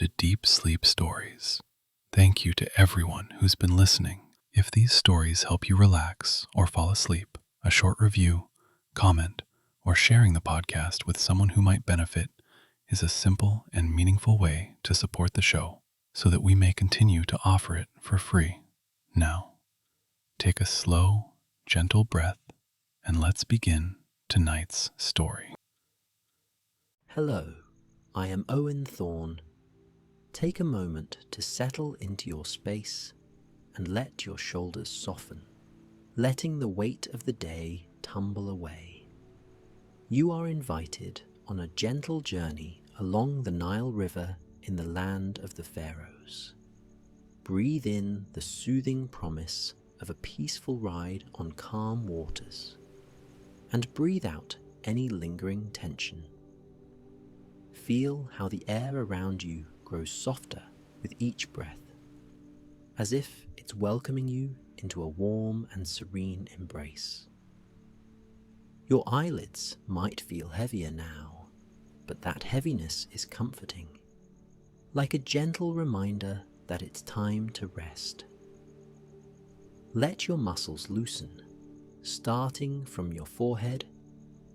to Deep Sleep Stories. Thank you to everyone who's been listening. If these stories help you relax or fall asleep, a short review, comment, or sharing the podcast with someone who might benefit is a simple and meaningful way to support the show so that we may continue to offer it for free. Now, take a slow, gentle breath and let's begin tonight's story. Hello, I am Owen Thorne. Take a moment to settle into your space and let your shoulders soften, letting the weight of the day tumble away. You are invited on a gentle journey along the Nile River in the land of the Pharaohs. Breathe in the soothing promise of a peaceful ride on calm waters, and breathe out any lingering tension. Feel how the air around you grows softer with each breath, as if it's welcoming you into a warm and serene embrace. Your eyelids might feel heavier now, but that heaviness is comforting, like a gentle reminder that it's time to rest. Let your muscles loosen, starting from your forehead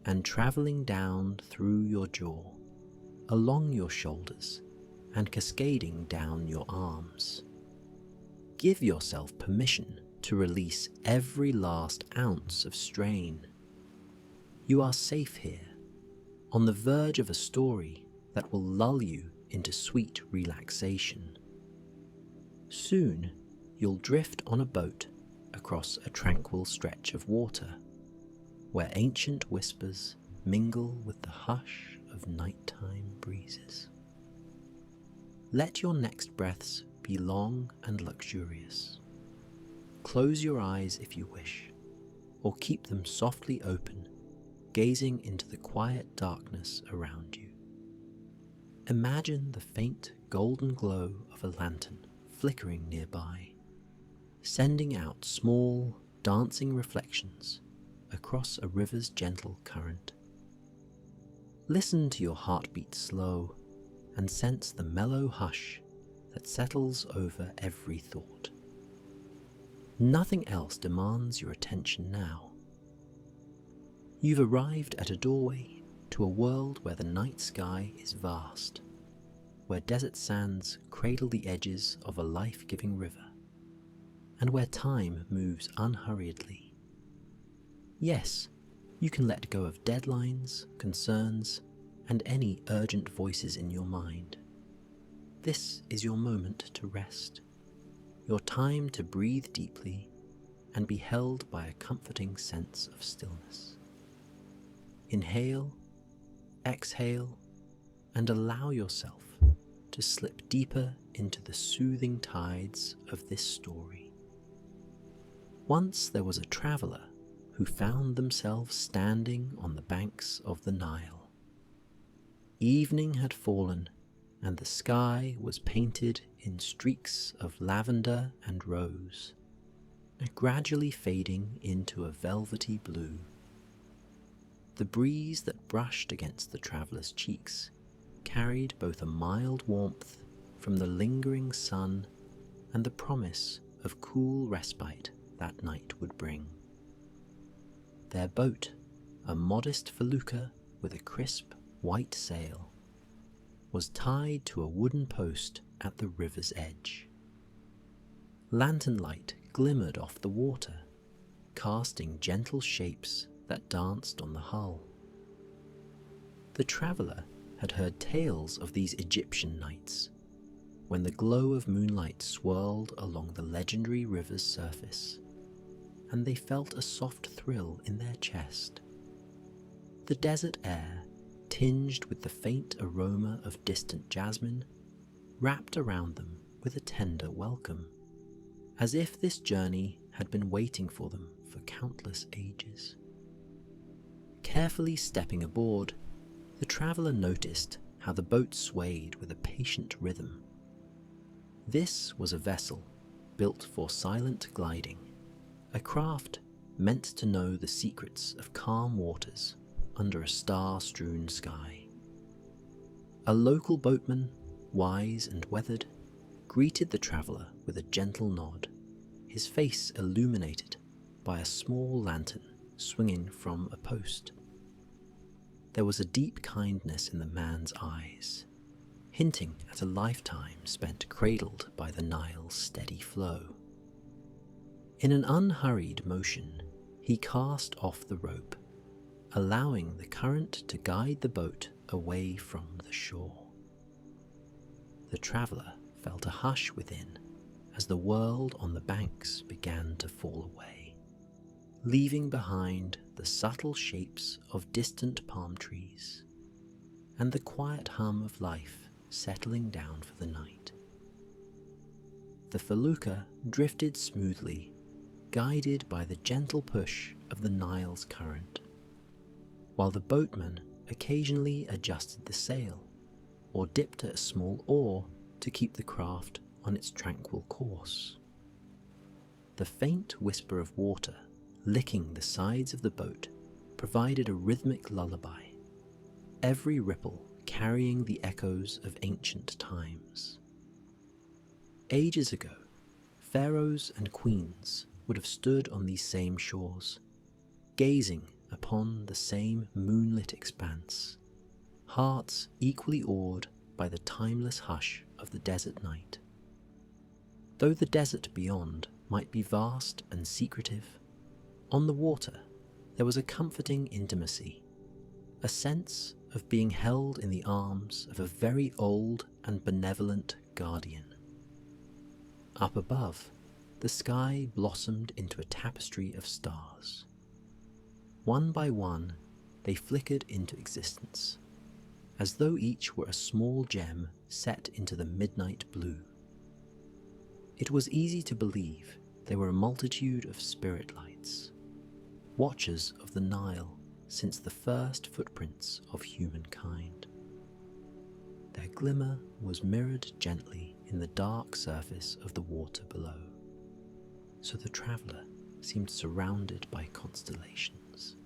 and traveling down through your jaw, along your shoulders, and cascading down your arms. Give yourself permission to release every last ounce of strain. You are safe here, on the verge of a story that will lull you into sweet relaxation. Soon, you'll drift on a boat across a tranquil stretch of water, where ancient whispers mingle with the hush of nighttime breezes. Let your next breaths be long and luxurious. Close your eyes if you wish, or keep them softly open, gazing into the quiet darkness around you. Imagine the faint golden glow of a lantern flickering nearby, sending out small, dancing reflections across a river's gentle current. Listen to your heartbeat slow and sense the mellow hush that settles over every thought. Nothing else demands your attention now. You've arrived at a doorway to a world where the night sky is vast, where desert sands cradle the edges of a life-giving river, and where time moves unhurriedly. Yes, you can let go of deadlines, concerns, and any urgent voices in your mind. This is your moment to rest, your time to breathe deeply and be held by a comforting sense of stillness. Inhale, exhale, and allow yourself to slip deeper into the soothing tides of this story. Once there was a traveler who found themselves standing on the banks of the Nile. Evening had fallen, and the sky was painted in streaks of lavender and rose, gradually fading into a velvety blue. The breeze that brushed against the traveller's cheeks carried both a mild warmth from the lingering sun and the promise of cool respite that night would bring. Their boat, a modest felucca with a crisp white sail, was tied to a wooden post at the river's edge. Lantern light glimmered off the water, casting gentle shapes that danced on the hull. The traveller had heard tales of these Egyptian nights, when the glow of moonlight swirled along the legendary river's surface, and they felt a soft thrill in their chest. The desert air, tinged with the faint aroma of distant jasmine, wrapped around them with a tender welcome, as if this journey had been waiting for them for countless ages. Carefully stepping aboard, the traveller noticed how the boat swayed with a patient rhythm. This was a vessel built for silent gliding, a craft meant to know the secrets of calm waters under a star-strewn sky. A local boatman wise and weathered, greeted the traveller with a gentle nod, his face illuminated by a small lantern swinging from a post. There was a deep kindness in the man's eyes, hinting at a lifetime spent cradled by the Nile's steady flow. In an unhurried motion, he cast off the rope, allowing the current to guide the boat away from the shore. The traveller felt a hush within as the world on the banks began to fall away, leaving behind the subtle shapes of distant palm trees and the quiet hum of life settling down for the night. The felucca drifted smoothly, guided by the gentle push of the Nile's current, while the boatman occasionally adjusted the sail or dipped a small oar to keep the craft on its tranquil course. The faint whisper of water licking the sides of the boat provided a rhythmic lullaby, every ripple carrying the echoes of ancient times. Ages ago, pharaohs and queens would have stood on these same shores, gazing upon the same moonlit expanse, hearts equally awed by the timeless hush of the desert night. Though the desert beyond might be vast and secretive, on the water there was a comforting intimacy, a sense of being held in the arms of a very old and benevolent guardian. Up above, the sky blossomed into a tapestry of stars. One by one, they flickered into existence, as though each were a small gem set into the midnight blue. It was easy to believe they were a multitude of spirit lights, watchers of the Nile since the first footprints of humankind. Their glimmer was mirrored gently in the dark surface of the water below, so the traveller seemed surrounded by constellations.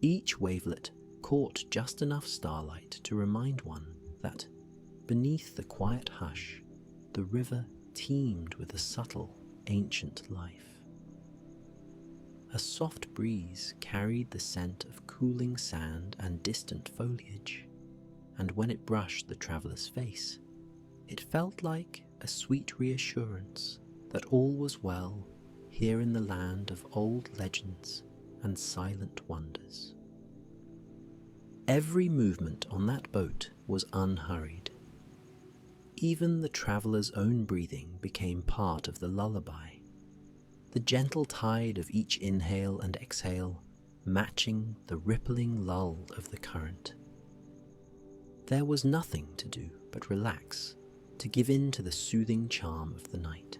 Each wavelet caught just enough starlight to remind one that, beneath the quiet hush, the river teemed with a subtle, ancient life. A soft breeze carried the scent of cooling sand and distant foliage, and when it brushed the traveller's face, it felt like a sweet reassurance that all was well here in the land of old legends and silent wonders. Every movement on that boat was unhurried. Even the traveller's own breathing became part of the lullaby, the gentle tide of each inhale and exhale matching the rippling lull of the current. There was nothing to do but relax, to give in to the soothing charm of the night.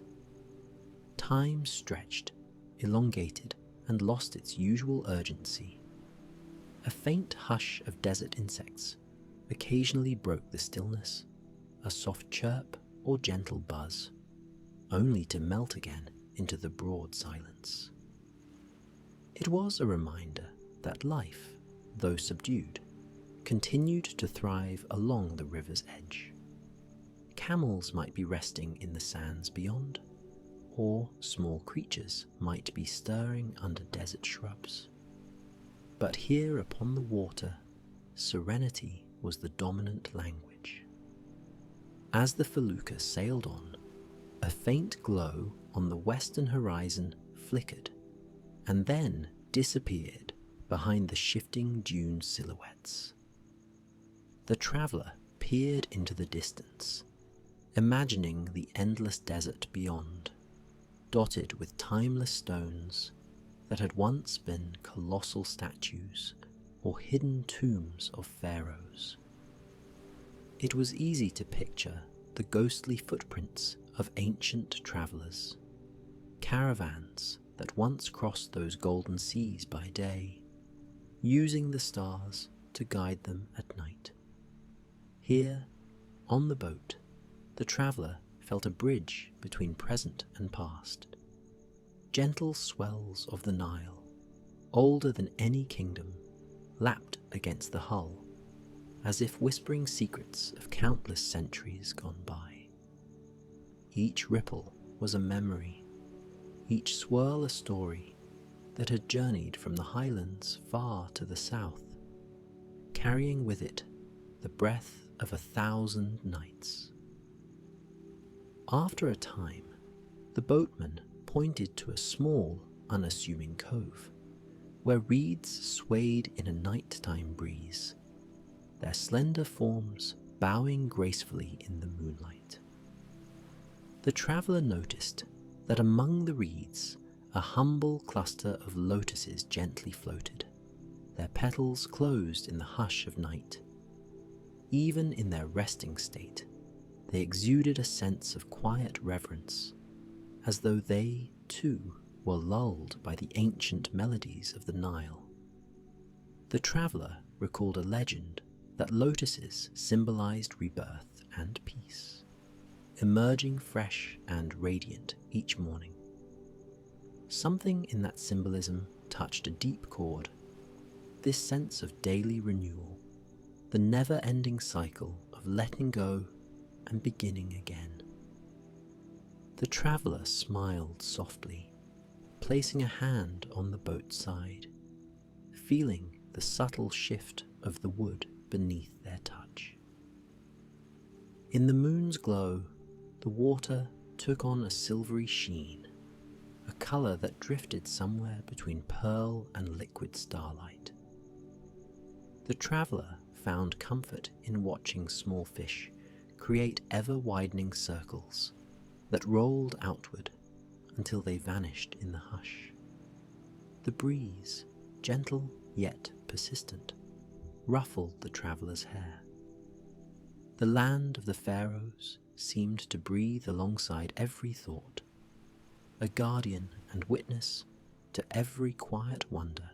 Time stretched, elongated, and lost its usual urgency. A faint hush of desert insects occasionally broke the stillness, a soft chirp or gentle buzz, only to melt again into the broad silence. It was a reminder that life, though subdued, continued to thrive along the river's edge. Camels might be resting in the sands beyond, or small creatures might be stirring under desert shrubs. But here upon the water, serenity was the dominant language. As the felucca sailed on, a faint glow on the western horizon flickered and then disappeared behind the shifting dune silhouettes. The traveller peered into the distance, imagining the endless desert beyond, dotted with timeless stones that had once been colossal statues or hidden tombs of pharaohs. It was easy to picture the ghostly footprints of ancient travellers, caravans that once crossed those golden seas by day, using the stars to guide them at night. Here, on the boat, the traveller felt a bridge between present and past. Gentle swells of the Nile, older than any kingdom, lapped against the hull, as if whispering secrets of countless centuries gone by. Each ripple was a memory, each swirl a story that had journeyed from the highlands far to the south, carrying with it the breath of 1,000 nights. After a time, the boatman pointed to a small, unassuming cove, where reeds swayed in a nighttime breeze, their slender forms bowing gracefully in the moonlight. The traveller noticed that among the reeds a humble cluster of lotuses gently floated, their petals closed in the hush of night. Even in their resting state, they exuded a sense of quiet reverence, as though they, too, were lulled by the ancient melodies of the Nile. The traveller recalled a legend that lotuses symbolized rebirth and peace, emerging fresh and radiant each morning. Something in that symbolism touched a deep chord, this sense of daily renewal, the never-ending cycle of letting go and beginning again. The traveller smiled softly, placing a hand on the boat's side, feeling the subtle shift of the wood beneath their touch. In the moon's glow, the water took on a silvery sheen, a colour that drifted somewhere between pearl and liquid starlight. The traveller found comfort in watching small fish create ever-widening circles that rolled outward until they vanished in the hush. The breeze, gentle yet persistent, ruffled the traveller's hair. The land of the Pharaohs seemed to breathe alongside every thought, a guardian and witness to every quiet wonder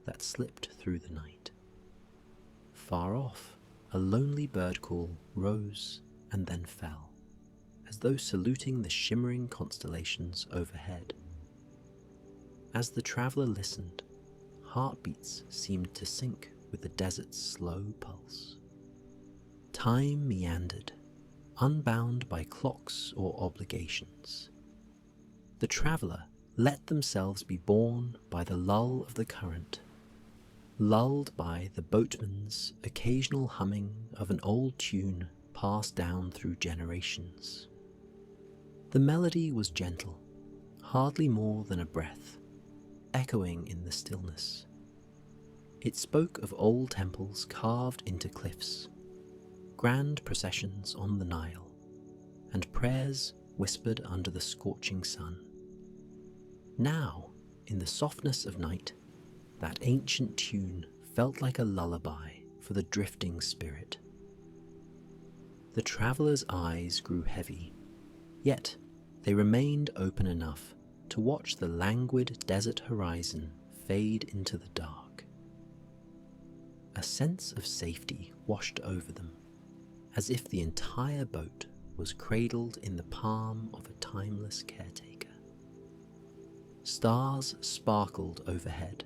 that slipped through the night. Far off, a lonely bird call rose and then fell, as though saluting the shimmering constellations overhead. As the traveller listened, heartbeats seemed to sync with the desert's slow pulse. Time meandered, unbound by clocks or obligations. The traveller let themselves be borne by the lull of the current, lulled by the boatman's occasional humming of an old tune passed down through generations. The melody was gentle, hardly more than a breath, echoing in the stillness. It spoke of old temples carved into cliffs, grand processions on the Nile, and prayers whispered under the scorching sun. Now, in the softness of night, that ancient tune felt like a lullaby for the drifting spirit. The traveller's eyes grew heavy, yet they remained open enough to watch the languid desert horizon fade into the dark. A sense of safety washed over them, as if the entire boat was cradled in the palm of a timeless caretaker. Stars sparkled overhead,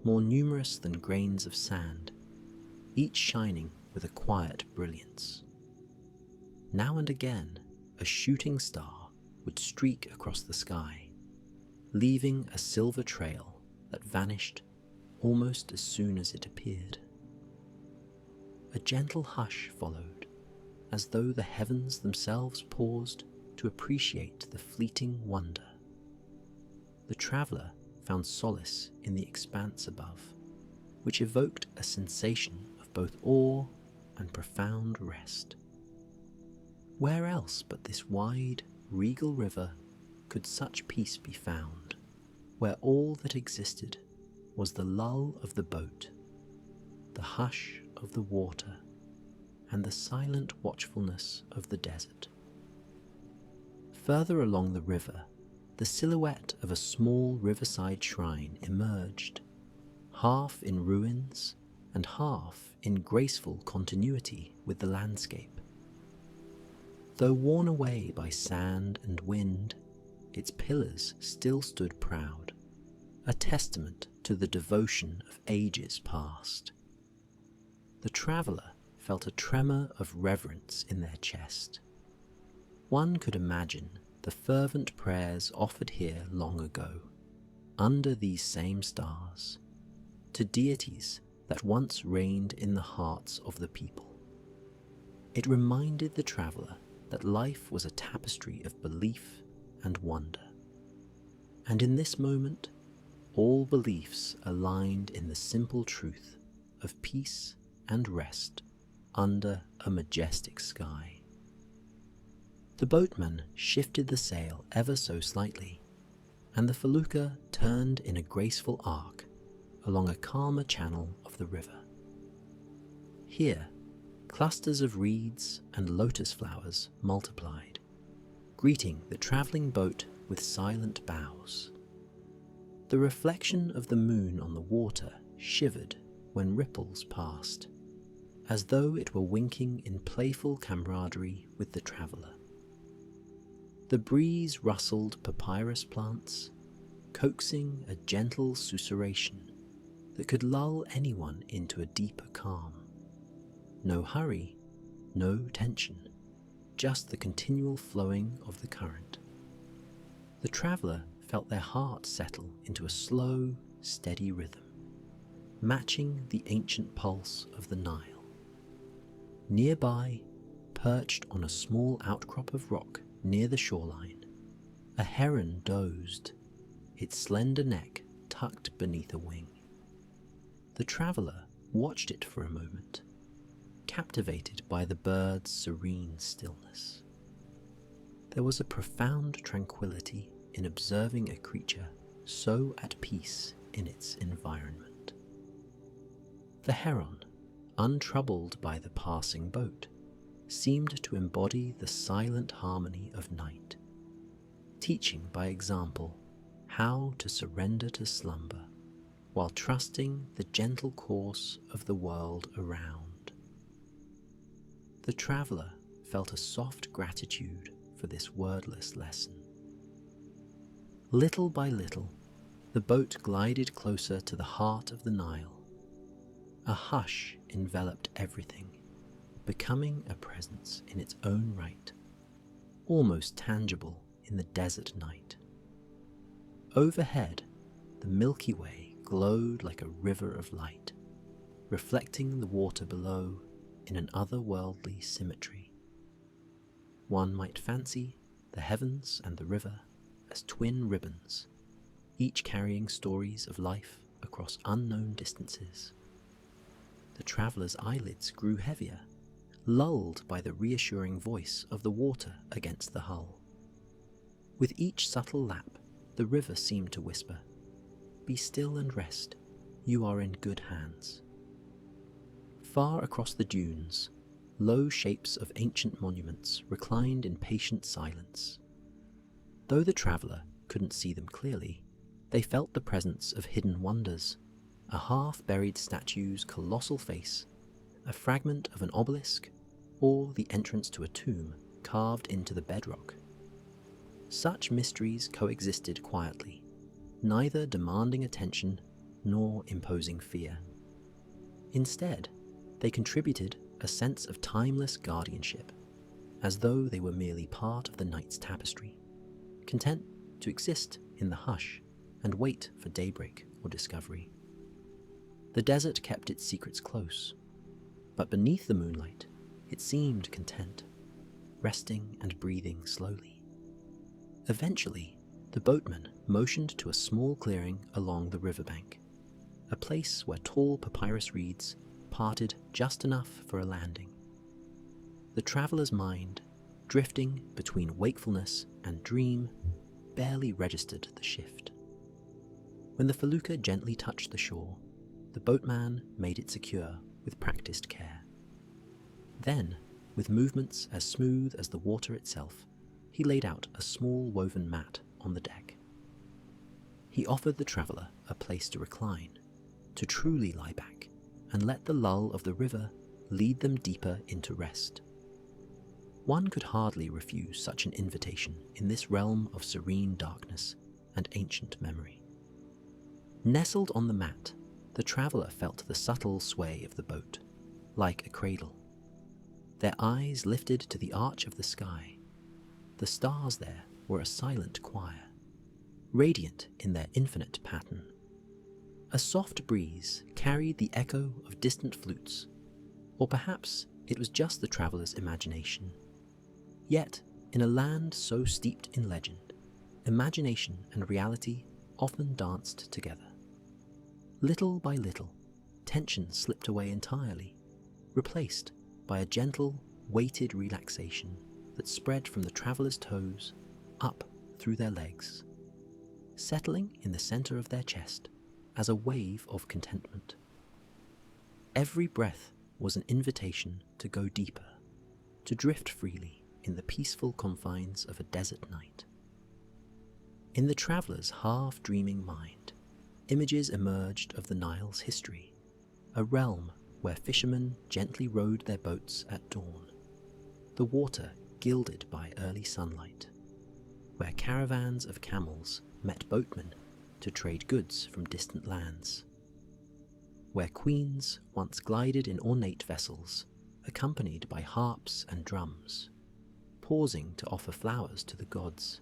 more numerous than grains of sand, each shining with a quiet brilliance. Now and again, a shooting star would streak across the sky, leaving a silver trail that vanished almost as soon as it appeared. A gentle hush followed, as though the heavens themselves paused to appreciate the fleeting wonder. The traveller found solace in the expanse above, which evoked a sensation of both awe and profound rest. Where else but this wide, regal river could such peace be found, where all that existed was the lull of the boat, the hush of the water, and the silent watchfulness of the desert? Further along the river, the silhouette of a small riverside shrine emerged, half in ruins and half in graceful continuity with the landscape. Though worn away by sand and wind, its pillars still stood proud, a testament to the devotion of ages past. The traveller felt a tremor of reverence in their chest. One could imagine the fervent prayers offered here long ago, under these same stars, to deities that once reigned in the hearts of the people. It reminded the traveller that life was a tapestry of belief and wonder. And in this moment, all beliefs aligned in the simple truth of peace and rest under a majestic sky. The boatman shifted the sail ever so slightly, and the felucca turned in a graceful arc along a calmer channel of the river. Here, clusters of reeds and lotus flowers multiplied, greeting the travelling boat with silent bows. The reflection of the moon on the water shivered when ripples passed, as though it were winking in playful camaraderie with the traveller. The breeze rustled papyrus plants, coaxing a gentle susurration that could lull anyone into a deeper calm. No hurry, no tension, just the continual flowing of the current. The traveller felt their heart settle into a slow, steady rhythm, matching the ancient pulse of the Nile. Nearby, perched on a small outcrop of rock near the shoreline, a heron dozed, its slender neck tucked beneath a wing. The traveller watched it for a moment, captivated by the bird's serene stillness. There was a profound tranquility in observing a creature so at peace in its environment. The heron, untroubled by the passing boat, seemed to embody the silent harmony of night, teaching by example how to surrender to slumber while trusting the gentle course of the world around. The traveller felt a soft gratitude for this wordless lesson. Little by little, the boat glided closer to the heart of the Nile. A hush enveloped everything, becoming a presence in its own right, almost tangible in the desert night. Overhead, the Milky Way glowed like a river of light, reflecting the water below in an otherworldly symmetry. One might fancy the heavens and the river as twin ribbons, each carrying stories of life across unknown distances. The traveller's eyelids grew heavier, lulled by the reassuring voice of the water against the hull. With each subtle lap, the river seemed to whisper, "Be still and rest, you are in good hands." Far across the dunes, low shapes of ancient monuments reclined in patient silence. Though the traveller couldn't see them clearly, they felt the presence of hidden wonders, a half-buried statue's colossal face, a fragment of an obelisk, or the entrance to a tomb carved into the bedrock. Such mysteries coexisted quietly, neither demanding attention nor imposing fear. Instead, they contributed a sense of timeless guardianship, as though they were merely part of the night's tapestry, content to exist in the hush and wait for daybreak or discovery. The desert kept its secrets close, but beneath the moonlight, it seemed content, resting and breathing slowly. Eventually, the boatman motioned to a small clearing along the riverbank, a place where tall papyrus reeds parted just enough for a landing. The traveller's mind, drifting between wakefulness and dream, barely registered the shift. When the felucca gently touched the shore, the boatman made it secure with practiced care. Then, with movements as smooth as the water itself, he laid out a small woven mat on the deck. He offered the traveller a place to recline, to truly lie back, and let the lull of the river lead them deeper into rest. One could hardly refuse such an invitation in this realm of serene darkness and ancient memory. Nestled on the mat, the traveller felt the subtle sway of the boat, like a cradle, their eyes lifted to the arch of the sky. The stars there were a silent choir, radiant in their infinite pattern. A soft breeze carried the echo of distant flutes, or perhaps it was just the traveller's imagination. Yet, in a land so steeped in legend, imagination and reality often danced together. Little by little, tension slipped away entirely, replaced by a gentle, weighted relaxation that spread from the traveller's toes up through their legs, settling in the center of their chest as a wave of contentment. Every breath was an invitation to go deeper, to drift freely in the peaceful confines of a desert night. In the traveller's half-dreaming mind, images emerged of the Nile's history, a realm where fishermen gently rowed their boats at dawn, the water gilded by early sunlight, where caravans of camels met boatmen to trade goods from distant lands, where queens once glided in ornate vessels, accompanied by harps and drums, pausing to offer flowers to the gods,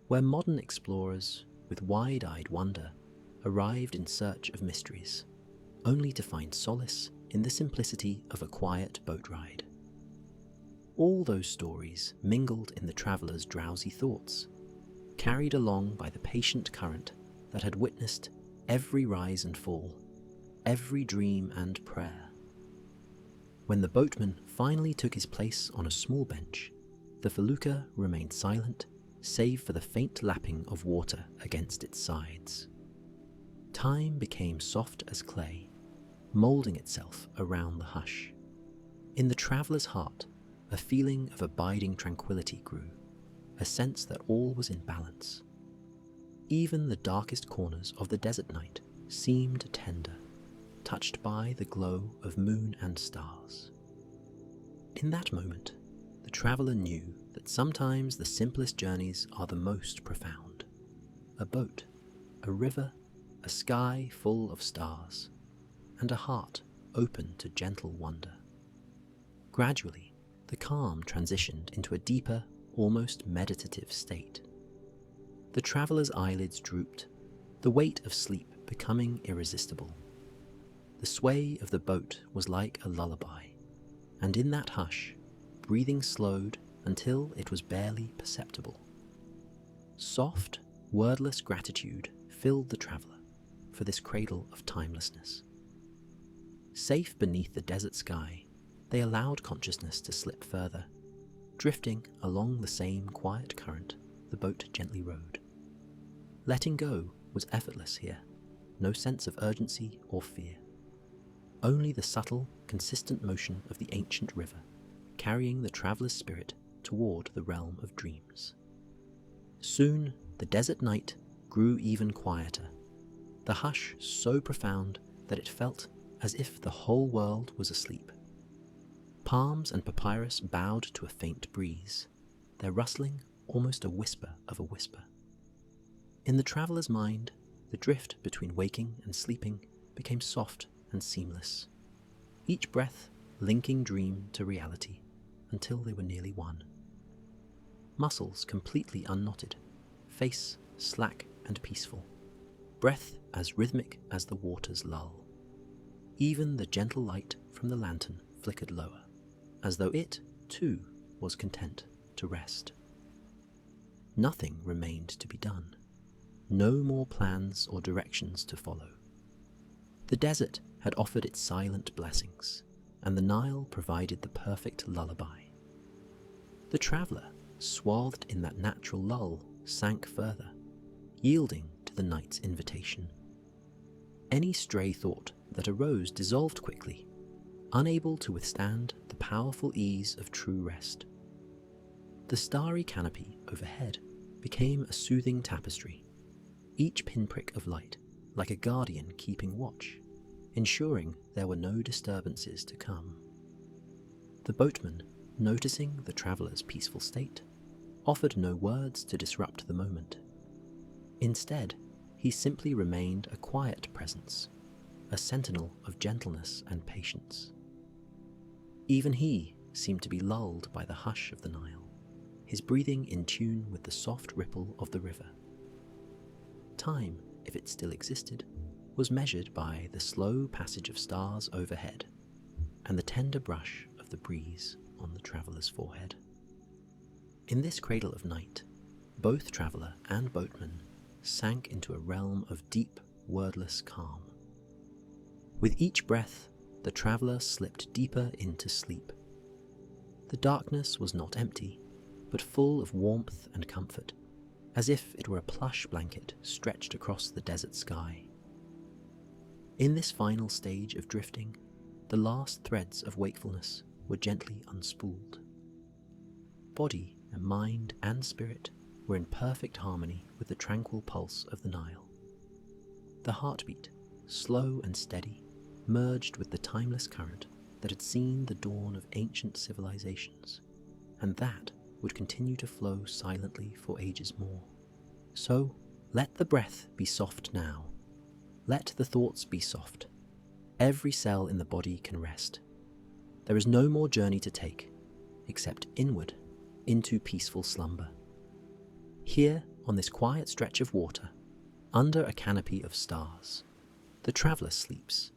where modern explorers, with wide-eyed wonder, arrived in search of mysteries, only to find solace in the simplicity of a quiet boat ride. All those stories mingled in the traveller's drowsy thoughts, carried along by the patient current that had witnessed every rise and fall, every dream and prayer. When the boatman finally took his place on a small bench, the felucca remained silent, save for the faint lapping of water against its sides. Time became soft as clay, moulding itself around the hush. In the traveller's heart, a feeling of abiding tranquility grew, a sense that all was in balance. Even the darkest corners of the desert night seemed tender, touched by the glow of moon and stars. In that moment, the traveller knew that sometimes the simplest journeys are the most profound. A boat, a river, a sky full of stars, and a heart open to gentle wonder. Gradually, the calm transitioned into a deeper, almost meditative state. The traveller's eyelids drooped, the weight of sleep becoming irresistible. The sway of the boat was like a lullaby, and in that hush, breathing slowed until it was barely perceptible. Soft, wordless gratitude filled the traveller for this cradle of timelessness. Safe beneath the desert sky, they allowed consciousness to slip further, drifting along the same quiet current the boat gently rode. Letting go was effortless here, no sense of urgency or fear. Only the subtle, consistent motion of the ancient river, carrying the traveller's spirit toward the realm of dreams. Soon, the desert night grew even quieter, the hush so profound that it felt as if the whole world was asleep. Palms and papyrus bowed to a faint breeze, their rustling almost a whisper of a whisper. In the traveller's mind, the drift between waking and sleeping became soft and seamless, each breath linking dream to reality until they were nearly one. Muscles completely unknotted, face slack and peaceful, breath as rhythmic as the water's lull. Even the gentle light from the lantern flickered lower, as though it, too, was content to rest. Nothing remained to be done, no more plans or directions to follow. The desert had offered its silent blessings, and the Nile provided the perfect lullaby. The traveller, swathed in that natural lull, sank further, yielding to the night's invitation. Any stray thought that arose dissolved quickly, unable to withstand the powerful ease of true rest. The starry canopy overhead became a soothing tapestry, each pinprick of light like a guardian keeping watch, ensuring there were no disturbances to come. The boatman, noticing the traveller's peaceful state, offered no words to disrupt the moment. Instead, he simply remained a quiet presence, a sentinel of gentleness and patience. Even he, seemed to be lulled by the hush of the Nile, his breathing in tune with the soft ripple of the river. Time, if it still existed, was measured by the slow passage of stars overhead and the tender brush of the breeze on the traveller's forehead. In this cradle of night, both traveller and boatman sank into a realm of deep, wordless calm. With each breath, the traveller slipped deeper into sleep. The darkness was not empty, but full of warmth and comfort, as if it were a plush blanket stretched across the desert sky. In this final stage of drifting, the last threads of wakefulness were gently unspooled. Body and mind and spirit were in perfect harmony with the tranquil pulse of the Nile. The heartbeat, slow and steady, merged with the timeless current that had seen the dawn of ancient civilizations, and that would continue to flow silently for ages more. So, let the breath be soft now. Let the thoughts be soft. Every cell in the body can rest. There is no more journey to take, except inward, into peaceful slumber. Here, on this quiet stretch of water, under a canopy of stars, the traveller sleeps,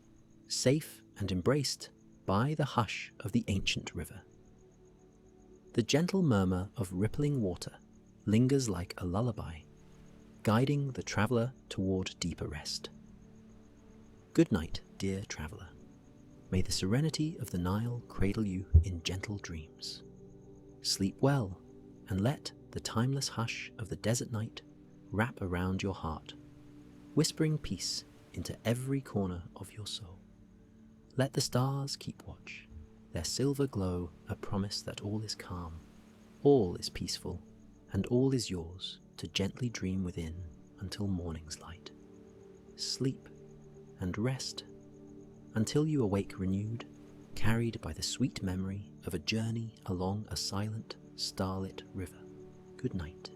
safe and embraced by the hush of the ancient river. The gentle murmur of rippling water lingers like a lullaby, guiding the traveller toward deeper rest. Good night, dear traveller. May the serenity of the Nile cradle you in gentle dreams. Sleep well, and let the timeless hush of the desert night wrap around your heart, whispering peace into every corner of your soul. Let the stars keep watch, their silver glow a promise that all is calm, all is peaceful, and all is yours to gently dream within until morning's light. Sleep and rest until you awake renewed, carried by the sweet memory of a journey along a silent, starlit river. Good night.